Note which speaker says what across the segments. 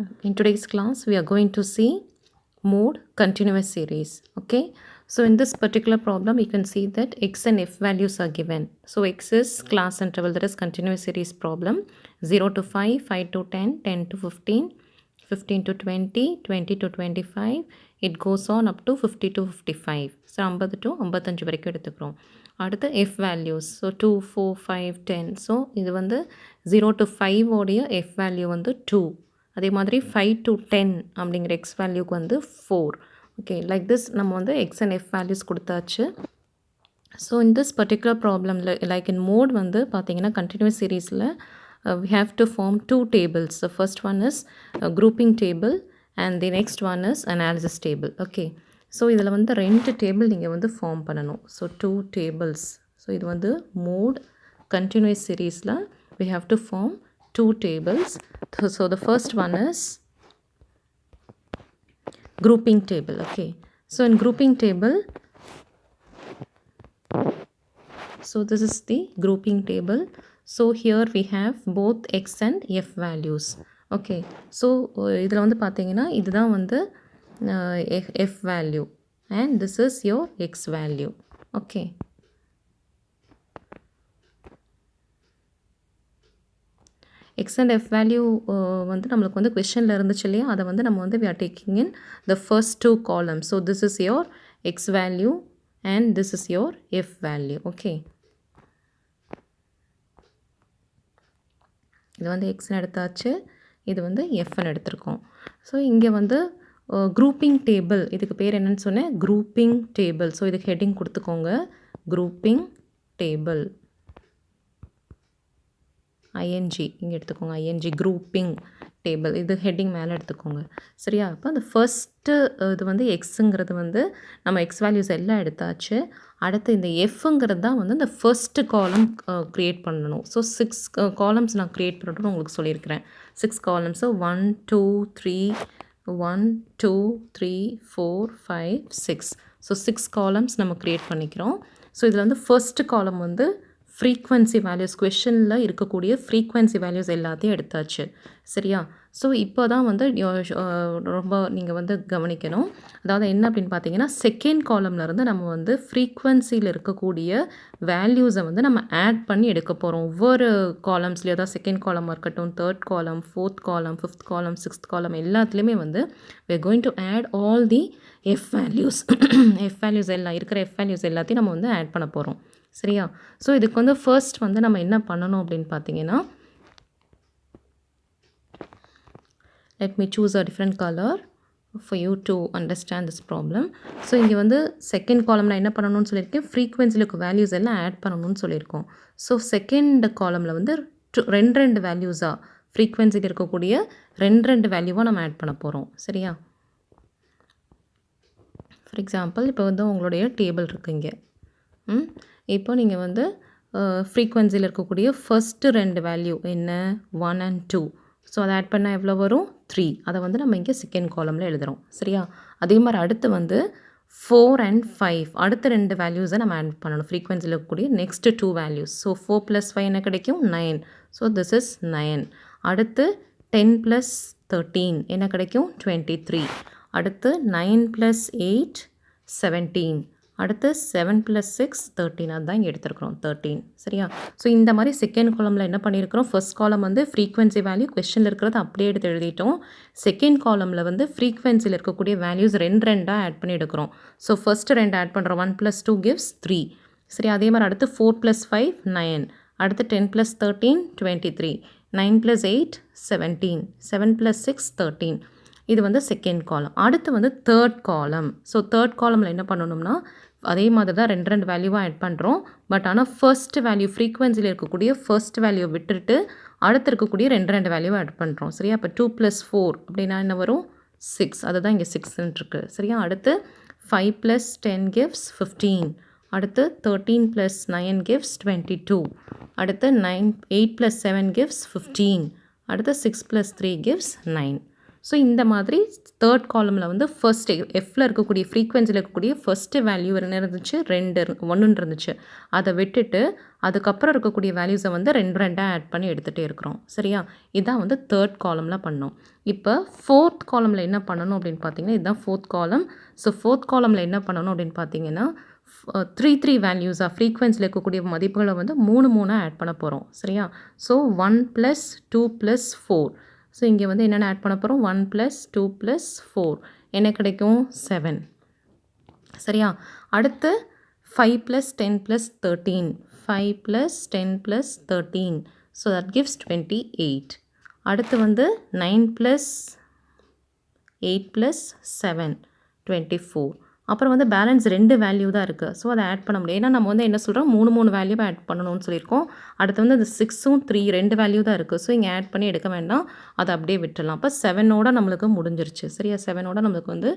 Speaker 1: In today's class, we are going to see mode continuous series. Okay, so in this particular problem, you can see that x and f values are given. So x is class interval, that is continuous series problem, 0 to 5, 5 to 10, 10 to 15, 15 to 20, 20 to 25. It goes on up to 50 to 55. So 50 to 55 வரைக்கும் எடுத்துக்கிறோம். அடுத்து f values, so 2, 4, 5, 10. So இது வந்து 0 to 5 உடைய f value வந்து 2. அதே மாதிரி 5 to 10 அப்படிங்கிற x வேல்யூக்கு வந்து 4. ஓகே, லைக் திஸ் நம்ம வந்து x and f வேல்யூஸ் கொடுத்தாச்சு. ஸோ இன் திஸ் பர்டிகுலர் ப்ராப்ளமில் லைக் இன் மோட் வந்து பார்த்தீங்கன்னா கண்டினியூஸ் சீரீஸில் we have to form two tables. The first one is a grouping table and the next one is analysis table. Okay, so இதில் வந்து ரெண்டு table நீங்கள் வந்து form பண்ணணும். So two tables. ஸோ இது வந்து மோட் கண்டினியூஸ் சீரீஸில் we have to form two tables. So the first one is grouping table. Okay, so in grouping table, so this is the grouping table. So here we have both x and f values. Okay, so இதில் வந்து பார்த்தீங்கன்னா இதுதான் வந்து f value and this is your x value. Okay, x and f value வந்து நம்மளுக்கு வந்து questionல இருந்துச்சு இல்லையா, அதை வந்து நம்ம வந்து we are taking in the first two columns. So this is your x value and this is your f value. Okay, இது வந்து xன்னு எடுத்தாச்சு, இது வந்து fன்னு எடுத்திருக்கோம். ஸோ இங்கே வந்து grouping table, இதுக்கு பேர் என்னன்னு சொன்னேன், grouping table. ஸோ இதுக்கு ஹெட்டிங் கொடுத்துக்கோங்க, grouping table, ing இங்கே எடுத்துக்கோங்க, ing grouping table, இது ஹெட்டிங் மேலே எடுத்துக்கோங்க. சரியா? அப்போ அந்த ஃபர்ஸ்ட்டு இது வந்து எக்ஸுங்கிறது வந்து நம்ம எக்ஸ் வேல்யூஸ் எல்லாம் எடுத்தாச்சு. அடுத்து இந்த எஃப்ங்கிறது தான் வந்து இந்த ஃபர்ஸ்ட்டு காலம் க்ரியேட் பண்ணணும். ஸோ 6 காலம்ஸ் நான் க்ரியேட் பண்ணணும்னு உங்களுக்கு சொல்லியிருக்கிறேன். 6 காலம்ஸு 1 2 3 1 2 3 4 5 6. ஸோ 6 காலம்ஸ் நம்ம க்ரியேட் பண்ணிக்கிறோம். ஸோ இதில் வந்து ஃபர்ஸ்ட்டு காலம் வந்து ஃப்ரீக்வன்சி வேல்யூஸ், கொஷனில் இருக்கக்கூடிய ஃப்ரீக்வன்சி வேல்யூஸ் எல்லாத்தையும் எடுத்தாச்சு. சரியா? ஸோ இப்போ தான் வந்து ரொம்ப நீங்கள் வந்து கவனிக்கணும். அதாவது என்ன அப்படின்னு பார்த்தீங்கன்னா, செகண்ட் காலம்லேருந்து நம்ம வந்து ஃப்ரீக்வன்சியில் இருக்கக்கூடிய வேல்யூஸை வந்து நம்ம ஆட் பண்ணி எடுக்க போகிறோம். ஒவ்வொரு காலம்ஸ்லேயும், அதாவது செகண்ட் காலமாக இருக்கட்டும், தேர்ட் காலம், ஃபோர்த் காலம், ஃபிஃப்த் காலம், சிக்ஸ்த் காலம், எல்லாத்துலேயுமே வந்து we are going to add all the f values. f values எல்லாம் இருக்கிற f values எல்லாத்தையும் நம்ம வந்து ஆட் பண்ண போகிறோம். சரியா? ஸோ இதுக்கு வந்து ஃபர்ஸ்ட் வந்து நம்ம என்ன பண்ணணும் அப்படின்னு பார்த்தீங்கன்னா, let me choose a different color for you to understand this problem. So இங்கே வந்து செகண்ட் காலமில் என்ன பண்ணணும்னு சொல்லியிருக்கேன், ஃப்ரீக்வன்சியில் இருக்க வேல்யூஸ் எல்லாம் ஆட் பண்ணணும்னு சொல்லியிருக்கோம். ஸோ செகண்ட் காலமில் வந்து ரெண்டு வேல்யூஸாக ஃப்ரீக்வன்சியில் இருக்கக்கூடிய ரெண்டு வேல்யூவாக நம்ம ஆட் பண்ண போகிறோம். சரியா? ஃபார் எக்ஸாம்பிள் இப்போ வந்து உங்களுடைய டேபிள் இருக்குங்க. இப்போ நீங்கள் வந்து ஃப்ரீக்வன்சியில் இருக்கக்கூடிய ஃபஸ்ட்டு ரெண்டு வேல்யூ என்ன, 1 and 2. ஸோ அதை ஆட் பண்ணால் எவ்வளோ வரும், 3. அதை வந்து நம்ம இங்கே செகண்ட் காலமில் எழுதுகிறோம். சரியா? அதே மாதிரி அடுத்து வந்து 4 and 5, அடுத்த ரெண்டு வேல்யூஸை நம்ம ஆட் பண்ணணும் ஃப்ரீக்வன்சியில் இருக்கக்கூடிய நெக்ஸ்ட்டு 2 வேல்யூஸ். ஸோ 4 + 5 என்ன கிடைக்கும், 9. So this is 9. அடுத்து 10 + 13 என்ன கிடைக்கும், 23. அடுத்து 9 + 8 17. அடுத்து 7 + 6 13. அதுதான் இங்கே எடுத்துருக்குறோம், 13. சரியா? ஸோ இந்த மாதிரி செகண்ட் காலமில் என்ன பண்ணியிருக்கிறோம், ஃபர்ஸ்ட் காலம் வந்து ஃப்ரீக்வன்சி வேல்யூ கொஸ்டினில் இருக்கிறத அப்படியே எடுத்து எழுதிட்டோம். செகண்ட் காலமில் வந்து ஃப்ரீக்வன்சியில் இருக்கக்கூடிய வேல்யூஸ் ரெண்டாக ஆட் பண்ணி எடுக்கிறோம். ஸோ ஃபர்ஸ்ட்டு 2 ஆட் பண்ணுறோம், 1 + 2 gives 3. சரி, அதே மாதிரி அடுத்து 4 + 5 9. அடுத்து 10 + 13 23. 9 + 8 17. 7 + 6 13. இது வந்து செகண்ட் காலம். அடுத்து வந்து தேர்ட் காலம். ஸோ தேர்ட் காலமில் என்ன பண்ணணும்னா, அதே மாதிரி தான் ரெண்டு வேல்யூவாக ஆட் பண்ணுறோம். பட் ஆனால் ஃபர்ஸ்ட் வேல்யூ ஃப்ரீக்வன்சியில் இருக்கக்கூடிய ஃபர்ஸ்ட் வேல்யூ விட்டுட்டு அடுத்து இருக்கக்கூடிய ரெண்டு வேல்யூவை ஆட் பண்ணுறோம். சரியா? இப்போ 2 + 4 அப்படின்னா என்ன வரும், 6. அதுதான் இங்கே 6ன்னு இருக்குது. சரியா? அடுத்து 5 + 10 gives 15. அடுத்து 13 + 9 gives 22. அடுத்து 8 + 7 gives 15. அடுத்து 6 + 3 gives 9. ஸோ இந்த மாதிரி தேர்ட் காலமில் வந்து ஃபர்ஸ்ட் எஃப்ல இருக்கக்கூடிய ஃப்ரீக்வன்சியில் இருக்கக்கூடிய ஃபஸ்ட்டு வேல்யூ என்ன இருந்துச்சு 1 இருந்துச்சு. அதை விட்டுட்டு அதுக்கப்புறம் இருக்கக்கூடிய வேல்யூஸை வந்து 2 ஆட் பண்ணி எடுத்துகிட்டே இருக்கிறோம். சரியா? இதான் வந்து தேர்ட் காலமில் பண்ணோம். இப்போ ஃபோர்த் காலமில் என்ன பண்ணணும் அப்படின்னு பார்த்தீங்கன்னா, இதுதான் ஃபோர்த் காலம். ஸோ ஃபோர்த் காலமில் என்ன பண்ணணும் அப்படின்னு பார்த்தீங்கன்னா, 3 வேல்யூஸாக ஃப்ரீக்வன்சியில் இருக்கக்கூடிய மதிப்புகளை வந்து 3 ஆட் பண்ண போகிறோம். சரியா? ஸோ 1 + 2 + 4. ஸோ இங்கே வந்து என்னென்ன ஆட் பண்ண போகிறோம்? 1 + 2 + 4 என்ன கிடைக்கும்? 7. சரியா? அடுத்து 5 + 10 + 13. 5 + 10 + 13. So that gives 28. அடுத்து வந்து 9 + 8 + 7 24. அப்புறம் வந்து பேலன்ஸ் 2 வேல்யூ தான் இருக்குது. ஸோ அதை ஆட் பண்ண முடியும். ஏன்னா நம்ம வந்து என்ன சொல்கிறோம், 3 வேல்யூவை ஆட் பண்ணணும்னு சொல்லியிருக்கோம். அடுத்து வந்து அந்த 6ம் 3 2 வேல்யூ தான் இருக்குது. ஸோ இங்கே ஆட் பண்ணி எடுக்க வேண்டாம், அதை அப்படியே விட்டுடலாம். அப்போ 7ஓட நம்மளுக்கு முடிஞ்சிருச்சு. சரியா? 7ஓட நம்மளுக்கு வந்து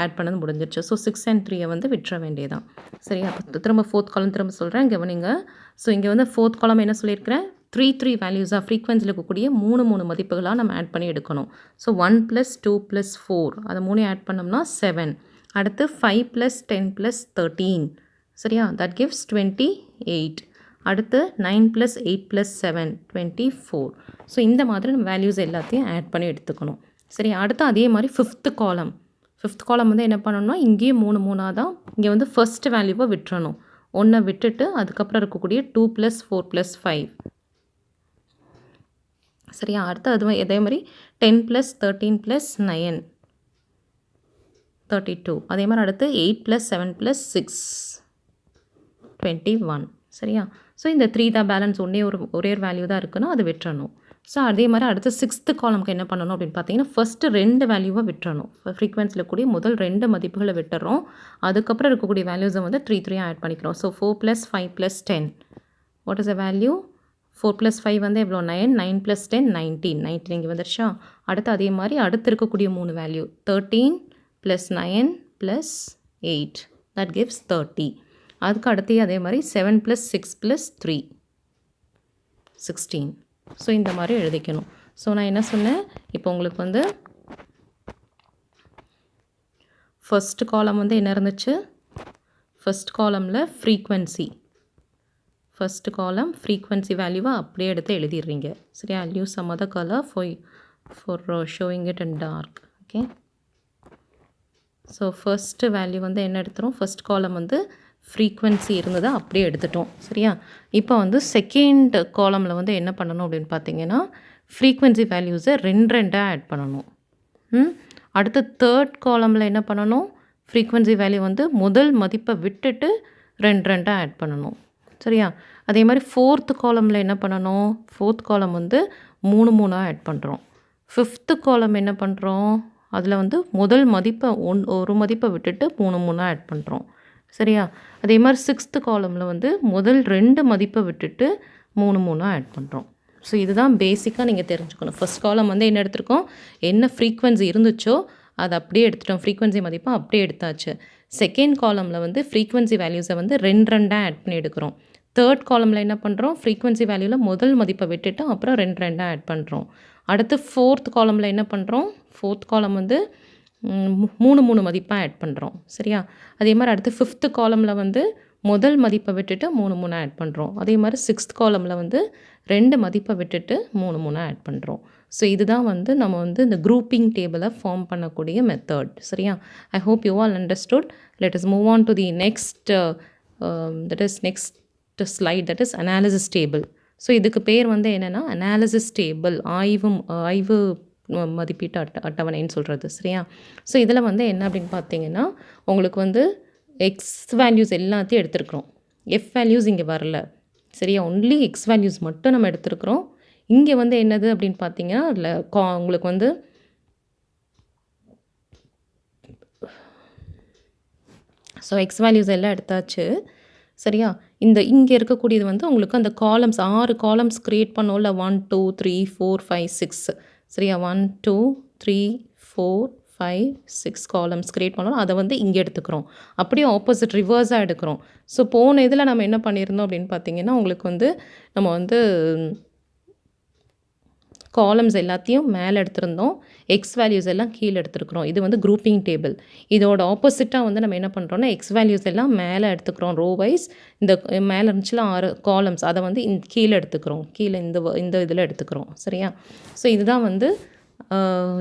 Speaker 1: ஆட் பண்ணது முடிஞ்சிருச்சு. ஸோ 6 and 3 வந்து விட்டுற வேண்டியதான். சரியா? அப்போ திரும்ப ஃபோர்த் காலம் திரும்ப சொல்கிறேன், கவனிங்க. ஸோ இங்கே வந்து ஃபோர்த் காலம் என்ன சொல்லியிருக்கிறேன், 3 வேல்யூஸாக ஃப்ரீக்வன்சியில் இருக்கக்கூடிய 3 மதிப்புகளாக நம்ம ஆட் பண்ணி எடுக்கணும். ஸோ 1 + 2 + 4 அதை 3 ஆட் பண்ணோம்னா 7. அடுத்து 5 + 10 + 13. சரியா? That gives 28. அடுத்து 9 + 8 + 7 24. ஸோ இந்த மாதிரி நம்ம வேல்யூஸ் எல்லாத்தையும் ஆட் பண்ணி எடுத்துக்கணும். சரி, அடுத்து அதே மாதிரி ஃபிஃப்த் காலம் வந்து என்ன பண்ணணும்னா, இங்கேயும் 3 தான். இங்கே வந்து ஃபர்ஸ்ட் வேல்யூவை விட்டுறணும். 1 விட்டுட்டு அதுக்கப்புறம் இருக்கக்கூடிய 2 + 4 + 5. சரியா? அடுத்து அது இதே மாதிரி 10 + 13 + 9 32. அதே மாதிரி அடுத்து 8 + 7 + 6 21. சரியா? ஸோ இந்த 3 தான் பேலன்ஸ், ஒரே ஒரு வேல்யூ தான் இருக்குன்னா அது விட்டுறணும். ஸோ அதே மாதிரி அடுத்து 6th காலம்க்கு என்ன பண்ணணும் அப்படின்னு பார்த்தீங்கன்னா, ஃபஸ்ட்டு 2 வேல்யூவை விட்டுறணும். ஃப்ரீக்வன்சியில் கூடிய முதல் 2 மதிப்புகளை விட்டுறோம். அதுக்கப்புறம் இருக்கக்கூடிய வேல்யூஸை வந்து 3 ஆட் பண்ணிக்கிறோம். So 4 + 5 + 10. What is the value? 4 + 5 வந்து எவ்வளோ? 9. 9 + 10 19. 19 இங்கே வந்துருச்சா? அடுத்து அதே மாதிரி அடுத்து இருக்கக்கூடிய 3 வேல்யூ 13 + 9 + 8. That gives 30. அதுக்கு அடுத்து அதே மாதிரி 7 + 6 + 3 16. ஸோ இந்த மாதிரி எழுதிக்கணும். ஸோ நான் என்ன சொன்னேன், இப்போ உங்களுக்கு வந்து ஃபர்ஸ்ட் காலம் வந்து என்ன இருந்துச்சு, ஃபர்ஸ்ட் காலமில் ஃபர்ஸ்ட் காலம் ஃப்ரீக்வன்சி வேல்யூவை அப்படியே எடுத்து எழுதிடுறீங்க. சரியா? I'll use some other color for showing it in dark. Okay. So first value வந்து என்ன எடுத்துகிறோம், ஃபர்ஸ்ட் காலம் வந்து ஃப்ரீக்வன்சி இருந்ததை அப்படியே எடுத்துட்டோம். சரியா? இப்போ வந்து செகண்ட் காலமில் வந்து என்ன பண்ணணும் அப்படின்னு பார்த்தீங்கன்னா, ஃப்ரீக்வன்சி வேல்யூஸை 2 ஆட் பண்ணணும். அடுத்து தேர்ட் காலமில் என்ன பண்ணணும், ஃப்ரீக்வன்சி வேல்யூ வந்து முதல் மதிப்பை விட்டுட்டு 2 ஆட் பண்ணணும். சரியா? அதே மாதிரி ஃபோர்த் காலமில் என்ன பண்ணணும், ஃபோர்த் காலம் வந்து 3 ஆட் பண்ணுறோம். ஃபிஃப்த்து காலம் என்ன பண்ணுறோம், அதில் வந்து முதல் மதிப்பை ஒரு மதிப்பை விட்டுட்டு 3 ஆட் பண்ணுறோம். சரியா? அதே மாதிரி 6th காலமில் வந்து முதல் 2 மதிப்பை விட்டுட்டு 3 ஆட் பண்ணுறோம். ஸோ இதுதான் பேசிக்காக நீங்கள் தெரிஞ்சுக்கணும். ஃபர்ஸ்ட் காலம் வந்து என்ன எடுத்திருக்கோம், என்ன ஃப்ரீக்வன்சி இருந்துச்சோ அதை அப்படியே எடுத்துட்டோம், ஃப்ரீக்வன்சி மதிப்பை அப்படியே எடுத்தாச்சு. செகண்ட் காலமில் வந்து ஃப்ரீக்வன்சி வேல்யூஸை வந்து 2 ஆட் பண்ணி எடுக்கிறோம். தேர்ட் காலமில் என்ன பண்ணுறோம், ஃப்ரீக்வன்சி வேல்யூவில் முதல் மதிப்பை விட்டுட்டு அப்புறம் 2 ஆட் பண்ணுறோம். அடுத்து ஃபோர்த் காலமில் என்ன பண்ணுறோம், ஃபோர்த் காலம் வந்து 3 மதிப்பாக ஆட் பண்ணுறோம். சரியா? அதே மாதிரி அடுத்து ஃபிஃப்த்து காலமில் வந்து முதல் மதிப்பை விட்டுட்டு 3 ஆட் பண்ணுறோம். அதே மாதிரி 6th காலமில் வந்து 2 மதிப்பை விட்டுட்டு 3 ஆட் பண்ணுறோம். ஸோ இதுதான் வந்து நம்ம வந்து இந்த குரூப்பிங் டேபிளை ஃபார்ம் பண்ணக்கூடிய மெத்தட். சரியா? I hope you all understood. Let us move on to the next slide, that is analysis table. So இதுக்கு பேர் வந்து என்னென்னா அனாலிசிஸ் டேபிள், ஆய்வு மதிப்பீட்டு அட்டவணைன்னு சொல்கிறது. சரியா? ஸோ இதில் வந்து என்ன அப்படின்னு பார்த்தீங்கன்னா, உங்களுக்கு வந்து எக்ஸ் வேல்யூஸ் எல்லாத்தையும் எடுத்துருக்குறோம். எஃப் வேல்யூஸ் இங்கே வரல. சரியா? ஒன்லி எக்ஸ் வேல்யூஸ் மட்டும் நம்ம எடுத்துருக்குறோம். இங்கே வந்து என்னது அப்படின்னு பார்த்தீங்கன்னா, அதில் உங்களுக்கு வந்து ஸோ எக்ஸ் வேல்யூஸ் எல்லாம் எடுத்தாச்சு. சரியா? இங்கே இருக்கக்கூடியது வந்து உங்களுக்கு அந்த காலம்ஸ் 6 காலம்ஸ் க்ரியேட் பண்ணோம்ல, 1 2 3 4 5 6. சரியா? 1 2 3 4 5 6 காலம்ஸ் க்ரியேட் பண்ணோம். அதை வந்து இங்கே எடுத்துக்கிறோம். அப்படியே ஆப்போசிட் ரிவர்ஸாக எடுக்கிறோம். ஸோ போன இதில் நம்ம என்ன பண்ணியிருந்தோம் அப்படின்னு பார்த்தீங்கன்னா, உங்களுக்கு வந்து நம்ம வந்து காலம்ஸ் எல்லாத்தையும் மேலே எடுத்திருந்தோம், எக்ஸ் வேல்யூஸ் எல்லாம் கீழே எடுத்துருக்குறோம். இது வந்து குரூப்பிங் டேபிள். இதோட ஆப்போசிட்டாக வந்து நம்ம என்ன பண்ணுறோம்னா, எக்ஸ் வேல்யூஸ் எல்லாம் மேலே எடுத்துக்கிறோம் ரோ வைஸ். இந்த மேலே இருந்துச்சுல 6 காலம்ஸ் அதை வந்து கீழே எடுத்துக்கிறோம். கீழே இந்த இதில் எடுத்துக்கிறோம். சரியா? ஸோ இதுதான் வந்து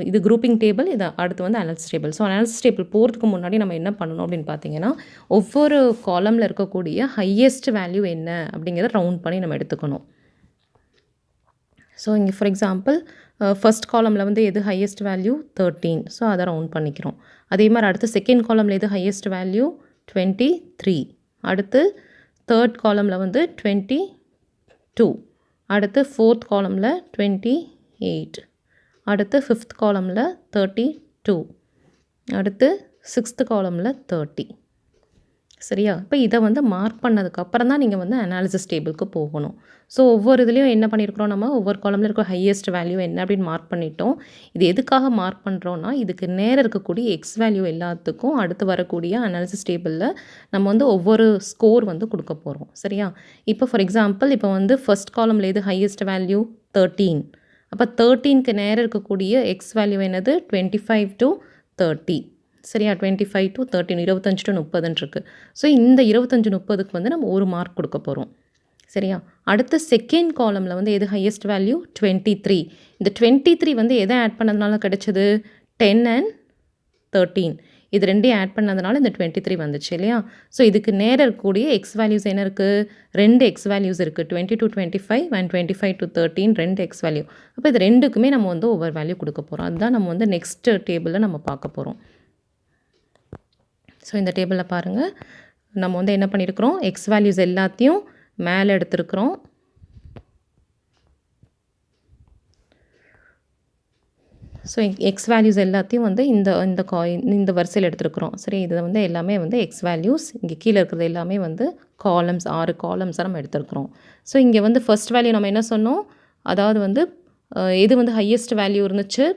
Speaker 1: இது குரூப்பிங் டேபிள். இது அடுத்து வந்து analysis table. So analysis table போகிறதுக்கு முன்னாடி நம்ம என்ன பண்ணணும் அப்படின்னு பார்த்தீங்கன்னா, ஒவ்வொரு காலமில் இருக்கக்கூடிய ஹையஸ்ட் வேல்யூ என்ன அப்படிங்கிறத ரவுண்ட் பண்ணி நம்ம எடுத்துக்கணும். ஸோ இங்கே ஃபார் எக்ஸாம்பிள் ஃபர்ஸ்ட் காலமில் வந்து எது ஹையஸ்ட் வேல்யூ 13. ஸோ அதை ரவுண்ட் பண்ணிக்கிறோம். அதே மாதிரி அடுத்து செகண்ட் காலமில் எது ஹையஸ்ட் வேல்யூ 23. அடுத்து தேர்ட் காலமில் வந்து 22. அடுத்து ஃபோர்த் காலமில் 28. அடுத்து ஃபிஃப்த் காலமில் 32. அடுத்து சிக்ஸ்த் காலமில் 30. சரியா? இப்போ இதை வந்து மார்க் பண்ணதுக்கப்புறம் தான் நீங்கள் வந்து அனாலிசிஸ் டேபிளுக்கு போகணும். ஸோ ஒவ்வொரு இதுலேயும் என்ன பண்ணியிருக்கிறோம், நம்ம ஒவ்வொரு காலமில் இருக்க ஹையஸ்ட் வேல்யூ என்ன அப்படின்னு மார்க் பண்ணிட்டோம். இது எதுக்காக மார்க் பண்ணுறோன்னா, இதுக்கு நேரம் இருக்கக்கூடிய எக்ஸ் வேல்யூ எல்லாத்துக்கும் அடுத்து வரக்கூடிய அனாலிசிஸ் டேபிளில் நம்ம வந்து ஒவ்வொரு ஸ்கோர் வந்து கொடுக்க போகிறோம். சரியா? இப்போ ஃபார் எக்ஸாம்பிள் இப்போ வந்து ஃபர்ஸ்ட் காலமில் எது ஹையஸ்ட் வேல்யூ 13. அப்போ 13க்கு நேரம் இருக்கக்கூடிய எக்ஸ் வேல்யூ என்னது 25 to 30. சரியா? 25 to 13, 25 to 30 இருக்குது. ஸோ இந்த 25 30க்கு வந்து நம்ம ஒரு மார்க் கொடுக்க போகிறோம். சரியா? அடுத்த செகண்ட் காலமில் வந்து எது ஹையஸ்ட் வேல்யூ 23. இந்த 23 வந்து எதை ஆட் பண்ணதுனால கிடைச்சது 10 and 13. இது ரெண்டையும் ஆட் பண்ணதுனால இந்த 23 வந்துச்சு இல்லையா? ஸோ இதுக்கு நேரம் இருக்கக்கூடிய எக்ஸ் வேல்யூஸ் என்ன இருக்குது, 2 எக்ஸ் வேல்யூஸ் இருக்குது. 20 to 25 and 25 to 13 2 X value. அப்போ இது ரெண்டுக்குமே நம்ம வந்து ஒவ்வொரு வேல்யூ கொடுக்க போகிறோம். அதுதான் நம்ம வந்து நெக்ஸ்ட் டேபிளில் நம்ம பார்க்க போகிறோம். ஸோ இந்த டேபிளில் பாருங்கள், நம்ம வந்து என்ன பண்ணியிருக்கிறோம், எக்ஸ் வேல்யூஸ் எல்லாத்தையும் மேலே எடுத்துருக்குறோம். ஸோ எக்ஸ் வேல்யூஸ் எல்லாத்தையும் வந்து இந்த வரிசையில் எடுத்துருக்குறோம். சரி, இதில் வந்து எல்லாமே வந்து எக்ஸ் வேல்யூஸ். இங்கே கீழே இருக்கிறது எல்லாமே வந்து காலம்ஸ், 6 காலம்ஸாக நம்ம எடுத்துருக்குறோம். ஸோ இங்கே வந்து ஃபர்ஸ்ட் வேல்யூ நம்ம என்ன சொன்னோம், அதாவது வந்து எது வந்து ஹையஸ்ட் வேல்யூ இருந்துச்சு,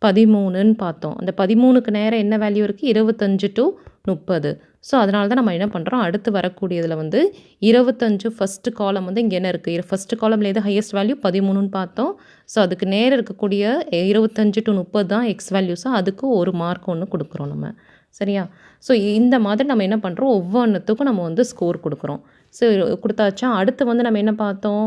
Speaker 1: 13ன்னு பார்த்தோம். அந்த 13க்கு நேரம் என்ன வேல்யூ இருக்குது, 25 to 30. ஸோ அதனால தான் நம்ம என்ன பண்ணுறோம், அடுத்து வரக்கூடியதில் வந்து 25 ஃபஸ்ட்டு காலம் வந்து இங்கே என்ன இருக்குது, ஃபஸ்ட்டு காலமில் எது ஹையஸ்ட் வேல்யூ 13ன்னு பார்த்தோம். ஸோ அதுக்கு நேரம் இருக்கக்கூடிய 25 to 30 தான் எக்ஸ் வேல்யூஸாக, அதுக்கு ஒரு மார்க் ஒன்று கொடுக்குறோம் நம்ம. சரியா? ஸோ இந்த மாதிரி நம்ம என்ன பண்ணுறோம், ஒவ்வொன்றுத்துக்கும் நம்ம வந்து ஸ்கோர் கொடுக்குறோம். ஸோ கொடுத்தாச்சா? அடுத்து வந்து நம்ம என்ன பார்த்தோம்,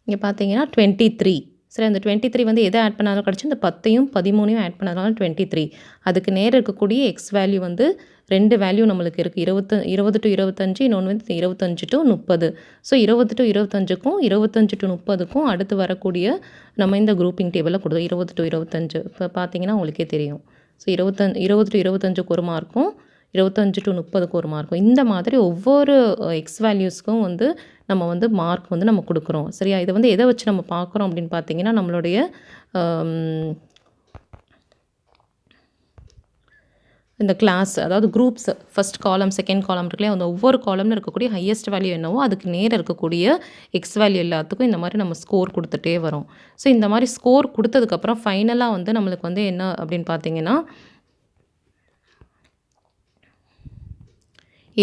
Speaker 1: இங்கே பார்த்தீங்கன்னா 23. சரி, அந்த 23 வந்து எதை ஆட் பண்ணாலும் கிடச்சி, இந்த 10யும் 13யும் ஆட் பண்ணதுனால 23. அதுக்கு நேரம் இருக்கக்கூடிய எக்ஸ் வேல்யூ வந்து 2 வேல்யூ நம்மளுக்கு இருக்குது, 20 to 25, இன்னொன்று வந்து 25 to 30. ஸோ 20 to 25க்கும் 25 to 30க்கும் அடுத்து வரக்கூடிய நம்ம இந்த குரூப்பிங் டேபிளில் கொடுத்தோம். 20 to 25 இப்போ பார்த்தீங்கன்னா உங்களுக்கே தெரியும். ஸோ 20 to 25க்கு ஒரு மார்க்கும், 25 to 30க்கு ஒரு மார்க்கும். இந்த மாதிரி ஒவ்வொரு எக்ஸ் வேல்யூஸ்க்கும் வந்து நம்ம வந்து மார்க் வந்து நம்ம கொடுக்குறோம். சரியா? இதை வந்து எதை வச்சு நம்ம பார்க்குறோம் அப்படின்னு பார்த்தீங்கன்னா, நம்மளுடைய இந்த கிளாஸ், அதாவது குரூப்ஸ், ஃபஸ்ட் காலம் செகண்ட் காலம் இருக்குல்லையா, அந்த ஒவ்வொரு காலமில் இருக்கக்கூடிய ஹையஸ்ட் வேல்யூ என்னவோ அதுக்கு நேரம் இருக்கக்கூடிய எக்ஸ் வேல்யூ எல்லாத்துக்கும் இந்த மாதிரி நம்ம ஸ்கோர் கொடுத்துட்டே வரோம். ஸோ இந்த மாதிரி ஸ்கோர் கொடுத்ததுக்கப்புறம் ஃபைனலாக வந்து நம்மளுக்கு வந்து என்ன அப்படின்னு பார்த்தீங்கன்னா,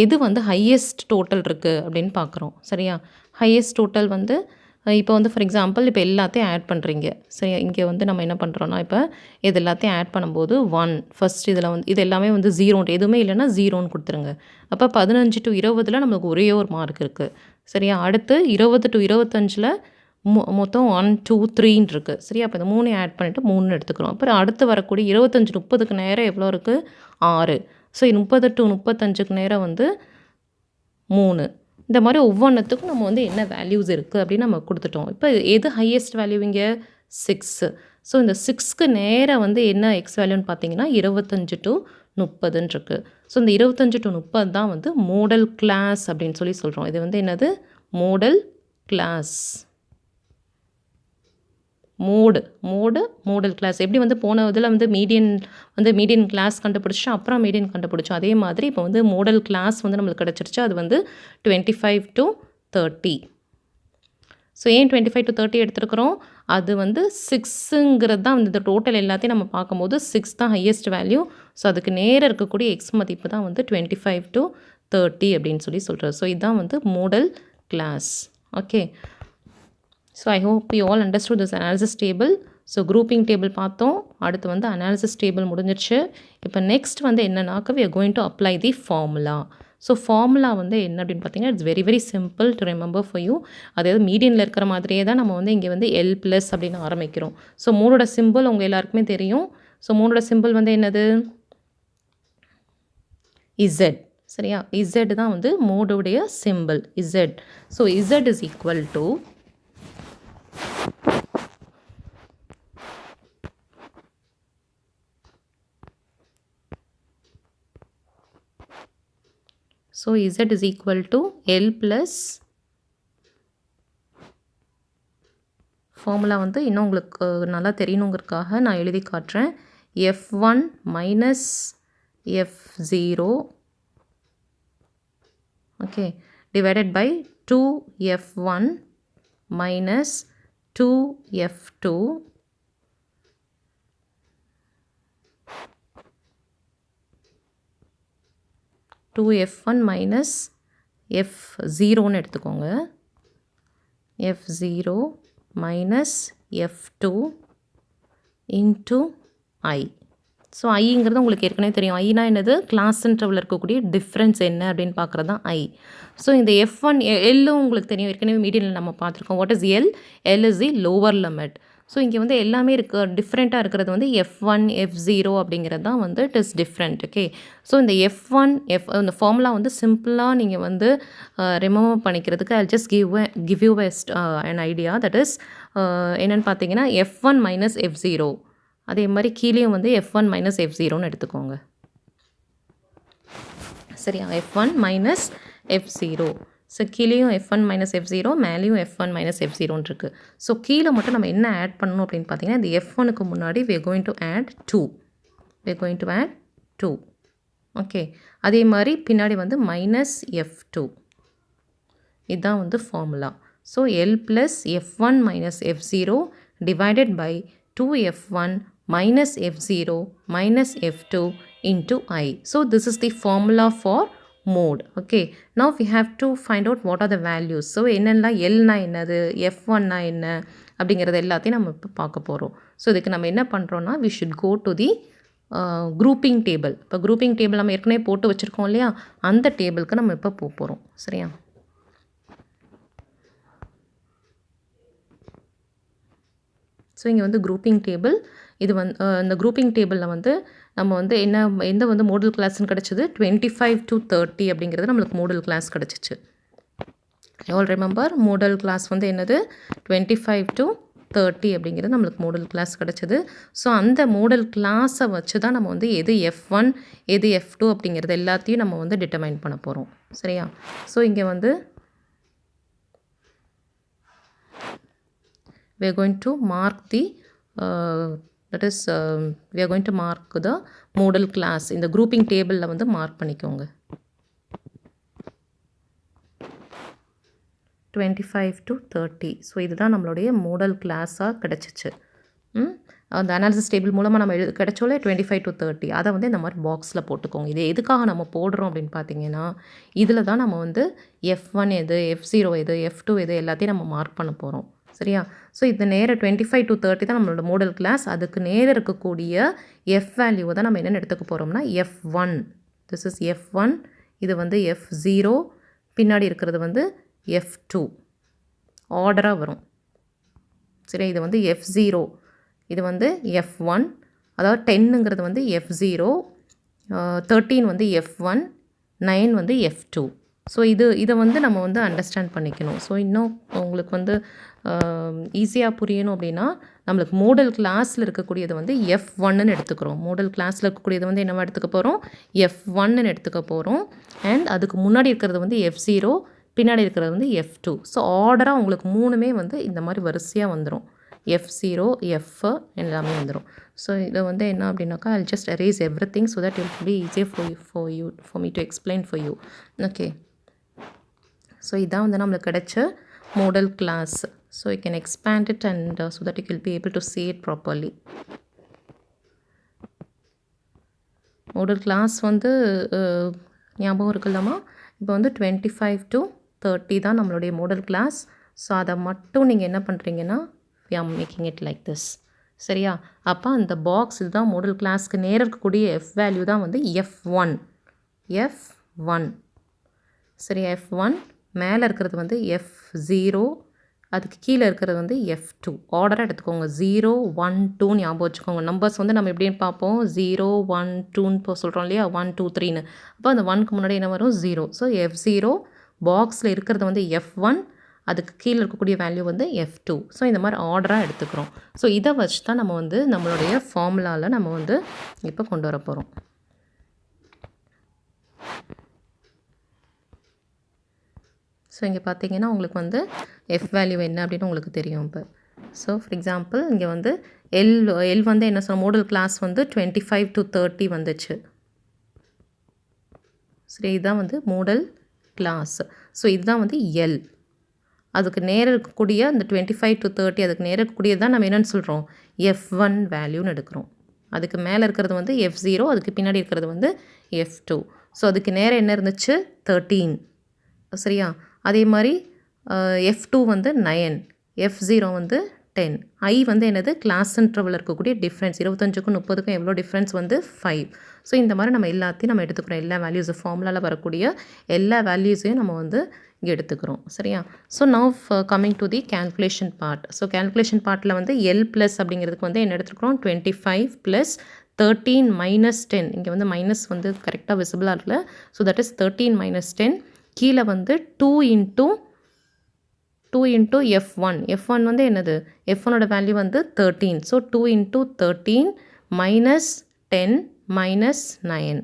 Speaker 1: எது வந்து ஹையஸ்ட் டோட்டல் இருக்குது அப்படின்னு பார்க்குறோம். சரியா? ஹையஸ்ட் டோட்டல் வந்து இப்போ வந்து ஃபார் எக்ஸாம்பிள் இப்போ எல்லாத்தையும் ஆட் பண்ணுறீங்க. சரியா? இங்கே வந்து நம்ம என்ன பண்ணுறோன்னா, இப்போ இது எல்லாத்தையும் ஆட் பண்ணும்போது 1 ஃபஸ்ட் இதில் வந்து இது எல்லாமே வந்து 0, எதுவுமே இல்லைன்னா 0ன்னு கொடுத்துருங்க. அப்போ 15 to 20ல் நம்மளுக்கு ஒரே ஒரு மார்க் இருக்குது. சரியா? அடுத்து 20 to 25ல் மொத்தம் 1 2 3ன்னு இருக்குது. சரியா? அப்போ இந்த 3 ஆட் பண்ணிவிட்டு 3ன்னு எடுத்துக்கிறோம். அப்புறம் அடுத்து வரக்கூடிய 25 30க்கு நேரம் எவ்வளோ இருக்குது, 6. ஸோ 30 to 35க்கு நேரம் வந்து 3. இந்த மாதிரி ஒவ்வொன்றுத்துக்கும் நம்ம வந்து என்ன வேல்யூஸ் இருக்குது அப்படின்னு நம்ம கொடுத்துட்டோம். இப்போ எது ஹையஸ்ட் வேல்யூ இங்கே 6. ஸோ இந்த 6க்கு நேரம் வந்து என்ன எக்ஸ் வேல்யூன்னு பார்த்தீங்கன்னா 25 to 30ன்னு இருக்குது. ஸோ இந்த 25 to 30 தான் வந்து மோடல் கிளாஸ் அப்படின்னு சொல்லி சொல்கிறோம். இது வந்து என்னது, மோடல் கிளாஸ். Modal class. எப்படி வந்து போன இதில் வந்து மீடியன் கிளாஸ் கண்டுபிடிச்சோம், அப்புறம் மீடியன் கண்டுபிடிச்சோம். அதே மாதிரி இப்போ வந்து மோடல் கிளாஸ் வந்து நம்மளுக்கு கிடச்சிருச்சு. அது வந்து 25 to 30. ஸோ ஏன் 25 to 30 எடுத்துருக்கிறோம், அது வந்து 6ங்கிறது தான் வந்து இந்த டோட்டல் எல்லாத்தையும் நம்ம பார்க்கும்போது 6 தான் ஹையஸ்ட் வேல்யூ. ஸோ அதுக்கு நேராக இருக்கக்கூடிய எக்ஸ் மதிப்பு தான் வந்து 25 to 30 அப்படின்னு சொல்கிறது. ஸோ இதுதான் வந்து modal class. Okay, so I hope you all understood this analysis table. So grouping table பார்த்தோம், அடுத்து வந்து அனாலிசிஸ் டேபிள் முடிஞ்சிருச்சு. இப்போ நெக்ஸ்ட் வந்து என்னன்னாக்க we are going to apply the formula. So formula வந்து என்ன அப்படின்னு பார்த்தீங்கன்னா, it's very very simple to remember for you. அதாவது மீடியனில் இருக்கிற மாதிரியே தான் நம்ம வந்து இங்கே வந்து எல் ப்ளஸ் அப்படின்னு ஆரம்பிக்கிறோம். ஸோ மூணோட சிம்பிள் உங்கள் எல்லாருக்குமே தெரியும். ஸோ மூணோட சிம்பிள் வந்து என்னது, இசட். சரியா, இசட் தான் வந்து மோடுடைய simple, Z. So Z is equal to So Z is equal to L plus formula வந்து இன்னும் உங்களுக்கு நல்லா தெரியணுங்கிறதுக்காக நான் எழுதி காட்டுறேன். F1 minus F0 okay divided by 2F1 minus 2F2 2F1 minus F0ன்னு எடுத்துக்கோங்க. F0 minus F2 into I. So ஐங்கிறது உங்களுக்கு ஏற்கனவே தெரியும். ஐனா என்னது, கிளாஸ் இன்டர்வல் இருக்கக்கூடிய டிஃப்ரென்ஸ் என்ன அப்படின்னு பார்க்குறது தான் ஐ. ஸோ இந்த F1 எல்லும் உங்களுக்கு தெரியும், ஏற்கனவே மீடியனில் நம்ம பார்த்துருக்கோம். What is L? L is the lower limit. So இங்கே வந்து எல்லாமே டிஃப்ரெண்ட்டாக இருக்கிறது வந்து F1 F0 அப்படிங்கிறது தான் வந்து it is different. Okay, so இந்த F1 இந்த ஃபார்முலா வந்து சிம்பிளாக நீங்கள் வந்து ரிமூவ் பண்ணிக்கிறதுக்கு I just give you an idea. That is என்னென்னு பார்த்தீங்கன்னா F1 minus F0, அதே மாதிரி கீழேயும் வந்து F1 minus F0ன்னு எடுத்துக்கோங்க. சரியா, F1 minus F0. ஸோ கீழேயும் F1 minus F0, மேலேயும் F1 minus F0ன்னு இருக்குது. ஸோ கீழே மட்டும் நம்ம என்ன ஆட் பண்ணணும் அப்படின்னு பார்த்தீங்கன்னா, இந்த F1க்கு முன்னாடி we are going to add 2. Okay, அதே மாதிரி பின்னாடி வந்து மைனஸ் F2. இதுதான் வந்து formula. So L plus F1 minus F0 divided by 2F1 minus F0 minus F2 into I. So this is the formula for mode. Okay, now we have to find out what are the values. So என்னெல்லாம் Lனா என்னது, F1னா என்ன அப்படிங்கிறது எல்லாத்தையும் நம்ம இப்போ பார்க்க போகிறோம். So இதுக்கு நம்ம என்ன பண்ணுறோன்னா, we should go to the grouping table. இப்போ grouping table நம்ம ஏற்கனவே போட்டு வச்சுருக்கோம் இல்லையா, அந்த டேபிளுக்கு நம்ம இப்போ போகிறோம். சரியா, ஸோ இங்கே வந்து குரூப்பிங் டேபிள். இது வந்து இந்த குரூப்பிங் டேபிளில் வந்து நம்ம வந்து எந்த வந்து மோடல் கிளாஸ்ன்னு கிடச்சிது, 25 to 30 அப்படிங்கிறது நம்மளுக்கு மோடல் கிளாஸ் கிடச்சிச்சு. ஆல் ரிமெம்பர், மோடல் கிளாஸ் வந்து என்னது, 25 to 30 அப்படிங்கிறது நம்மளுக்கு மோடல் கிளாஸ் கிடச்சிது. ஸோ அந்த மோடல் கிளாஸை வச்சு தான் நம்ம வந்து எது F1 எது F2 அப்படிங்கிறது எல்லாத்தையும் நம்ம வந்து டிட்டர்மைன் பண்ண போகிறோம். சரியா, ஸோ இங்கே வந்து we are going to mark the we are going to mark the model class. இந்த grouping tableல வந்து மார்க் பண்ணிக்கோங்க. 25 to 30. ஸோ இதுதான் நம்மளுடைய மோடல் கிளாஸாக கிடச்சிச்சு. அந்த அனாலிசிஸ் டேபிள் மூலமாக நம்ம கிடச்சோலே 25 to 30, அதை வந்து இந்த மாதிரி பாக்ஸில் போட்டுக்கோங்க. இது எதுக்காக நம்ம போடுறோம் அப்படின்னு பார்த்தீங்கன்னா, இதில் தான் நம்ம வந்து F1 எது, F0 எது, F2 எது எல்லாத்தையும் நம்ம மார்க் பண்ண போகிறோம். சரியா, ஸோ இது நேர 25 to 30 தான் நம்மளோட மோடல் கிளாஸ். அதுக்கு நேர இருக்கக்கூடிய எஃப் வேல்யூவை தான் நம்ம என்னென்னு எடுத்துக்க போகிறோம்னா F1. திஸ் இஸ் F1, இது வந்து F0, பின்னாடி இருக்கிறது வந்து F2. ஆர்டராக வரும். சரி, இது வந்து F0, இது வந்து F1, அதாவது 10ங்கிறது வந்து F0, 13 வந்து F1, 9 வந்து F2. ஸோ இதை வந்து நம்ம வந்து அண்டர்ஸ்டாண்ட் பண்ணிக்கணும். ஸோ இன்னும் உங்களுக்கு வந்து ஈஸியாக புரியணும் அப்படின்னா, நம்மளுக்கு மோடல் கிளாஸில் இருக்கக்கூடியது வந்து F1ன்னு எடுத்துக்கிறோம். மோடல் கிளாஸில் இருக்கக்கூடியது வந்து என்னவா எடுத்துக்க போகிறோம், F1ன்னு எடுத்துக்க போகிறோம். அண்ட் அதுக்கு முன்னாடி இருக்கிறது வந்து F0, பின்னாடி இருக்கிறது வந்து F2. ஸோ ஆர்டராக உங்களுக்கு மூணுமே வந்து இந்த மாதிரி வரிசையாக வந்துடும். F0, F எல்லாமே வந்துடும். ஸோ இதை வந்து என்ன அப்படின்னாக்கா, I'll just erase everything so that it will be easier for me to explain for you. Okay, so இதான் வந்து நம்மளுக்கு கிடைச்ச modal class. So you can expand it and so that you will be able to see it properly. modal class வந்து ஞாபகம் இருக்குல்லமா, இப்போ வந்து 25 to 30 தான் நம்மளுடைய modal class. ஸோ அதை மட்டும் நீங்கள் என்ன பண்ணுறீங்கன்னா we are making it like this. சரியா? அப்போ அந்த பாக்ஸ் இதுதான் modal classக்கு நேரம் இருக்கக்கூடிய f வேல்யூ தான் வந்து f1. f1 சரி, f1 மேலே இருக்கிறது வந்து f0, அதுக்கு கீழே இருக்கிறது வந்து f2. ஆர்டராக எடுத்துக்கோங்க, 0 1 2 ஞாபகம் வச்சுக்கோங்க. நம்பர்ஸ் வந்து நம்ம எப்படின்னு பார்ப்போம், 0 1 2ன்னு இப்போ சொல்கிறோம் இல்லையா, 1 2 3ன்னு. அப்போ அந்த 1க்கு முன்னாடி என்ன வரும், 0. ஸோ f0 பாக்ஸில் இருக்கிறது வந்து f1, அதுக்கு கீழே இருக்கக்கூடிய வேல்யூ வந்து f2. ஸோ இந்த மாதிரி ஆர்டராக எடுத்துக்கிறோம். ஸோ இதை வச்சு தான் நம்ம வந்து நம்மளுடைய ஃபார்முலாவில் நம்ம வந்து இப்போ கொண்டு வர போகிறோம். ஸோ இங்கே பார்த்தீங்கன்னா உங்களுக்கு வந்து எஃப் வேல்யூ என்ன அப்படின்னு உங்களுக்கு தெரியும் இப்போ. ஸோ ஃபார் எக்ஸாம்பிள் இங்கே வந்து எல் வந்து என்ன சொன்ன, மோடல் கிளாஸ் வந்து 25 to 30 வந்துச்சு. சரி, இதுதான் வந்து மோடல் கிளாஸ். ஸோ இதுதான் வந்து எல். அதுக்கு நேரம் இருக்கக்கூடிய அந்த 25 to 30 அதுக்கு நேரம் இருக்கக்கூடியது தான் நம்ம என்னென்னு சொல்கிறோம், f1 வேல்யூன்னு எடுக்கிறோம். அதுக்கு மேலே இருக்கிறது வந்து f0, அதுக்கு பின்னாடி இருக்கிறது வந்து f2. ஸோ அதுக்கு நேரம் என்ன இருந்துச்சு, 13. சரியா? அதே மாதிரி f2 வந்து 9, f0 வந்து 10. I வந்து என்னது, கிளாஸ் இன்டர்வல் இருக்கக்கூடிய டிஃப்ரென்ஸ், 25க்கும் 30க்கும் எவ்வளோ டிஃப்ரென்ஸ் வந்து 5. ஸோ இந்த மாதிரி நம்ம எல்லாத்தையும் நம்ம எடுத்துக்கிறோம். எல்லா வேல்யூஸும் ஃபார்முலாவில் வரக்கூடிய எல்லா வேல்யூஸையும் நம்ம வந்து இங்கே எடுத்துக்கிறோம். சரியா? So now coming to the calculation part. So calculation பார்ட்டில் வந்து எல் ப்ளஸ் அப்படிங்கிறதுக்கு வந்து என்ன எடுத்துக்கிறோம், 25 ப்ளஸ் 13 மைனஸ் 10. இங்கே வந்து மைனஸ் வந்து கரெக்டாக விசிபிளாக இருக்குல்ல. So that is 13 minus 10. கீழே வந்து 2 இன்ட்டு f1. f1 வந்து என்னது, f1ஓட வேல்யூ வந்து 13. So 2 into 13 minus 10 minus 9.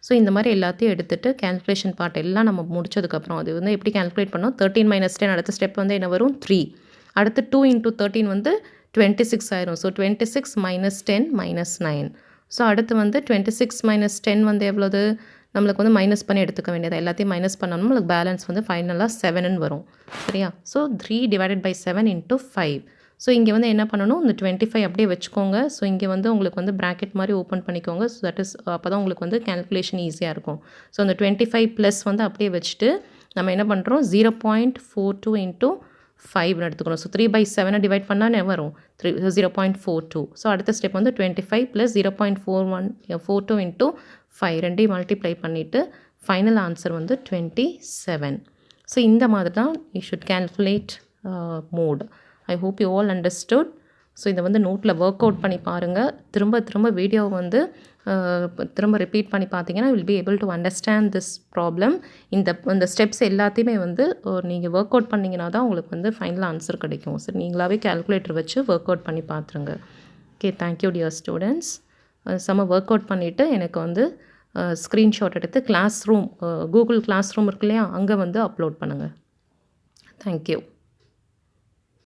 Speaker 1: So இந்த மாதிரி எல்லாத்தையும் எடுத்துகிட்டு கேல்குலேஷன் பார்ட் எல்லாம் நம்ம முடிச்சதுக்கப்புறம் அது வந்து எப்படி கேல்குலேட் பண்ணோம், 13 மைனஸ் 10 அடுத்த ஸ்டெப் வந்து என்ன வரும், 3. அடுத்து 2 இன்ட்டு 13 வந்து 26 ஆயிரும். So 26 minus 10 minus 9. ஸோ அடுத்து வந்து 26 மைனஸ் 10 வந்து எவ்வளோது, நம்மளுக்கு வந்து மைனஸ் பண்ணி எடுத்துக்க வேண்டியது, எல்லாத்தையும் மைனஸ் பண்ணணும், நம்மளுக்கு பேலன்ஸ் வந்து ஃபைனலாக 7ன்னு வரும். சரியா? So 3 divided by 7 into 5. So இங்கே வந்து என்ன பண்ணணும், இந்த 25 அப்படியே வச்சுக்கோங்க. ஸோ இங்கே வந்து உங்களுக்கு வந்து ப்ராக்கெட் மாதிரி ஓப்பன் பண்ணிக்கோங்க. ஸோ தட் இஸ் அப்போ தான் உங்களுக்கு வந்து கேல்குலேஷன் ஈஸியாக இருக்கும். ஸோ அந்த 25 ப்ளஸ் வந்து அப்படியே வச்சுட்டு நம்ம என்ன பண்ணுறோம், 0.42 இன்ட்டு 5 எடுத்துக்கணும். ஸோ 3/7 டிவைட் பண்ணால் என்ன வரும், 0.42. ஸோ அடுத்த ஸ்டெப் வந்து 25 ப்ளஸ் 0.42 இன்ட்டு 5 ரெண்டையும் மல்டிப்ளை பண்ணிவிட்டு ஃபைனல் ஆன்சர் வந்து 27. ஸோ இந்த மாதிரி தான் you should calculate mode. I hope you all understood. So இதை வந்து நோட்டில் ஒர்க் அவுட் பண்ணி பாருங்கள். திரும்ப வீடியோவை வந்து திரும்ப ரிப்பீட் பண்ணி பார்த்தீங்கன்னா will be able to understand this problem. இந்த ஸ்டெப்ஸ் எல்லாத்தையுமே வந்து நீங்கள் ஒர்க் அவுட் பண்ணிங்கன்னா தான் உங்களுக்கு வந்து ஃபைனல் ஆன்சர் கிடைக்கும். சரி, நீங்களாகவே கேல்குலேட்டர் வச்சு ஒர்க் அவுட் பண்ணி பார்த்துருங்க. Okay, thank you dear students. செம்ம ஒர்க் அவுட் பண்ணிவிட்டு எனக்கு வந்து ஸ்க்ரீன்ஷாட் எடுத்து classroom, Google classroom இருக்கு இல்லையா, அங்கே வந்து அப்லோட் பண்ணுங்கள். தேங்க்யூ.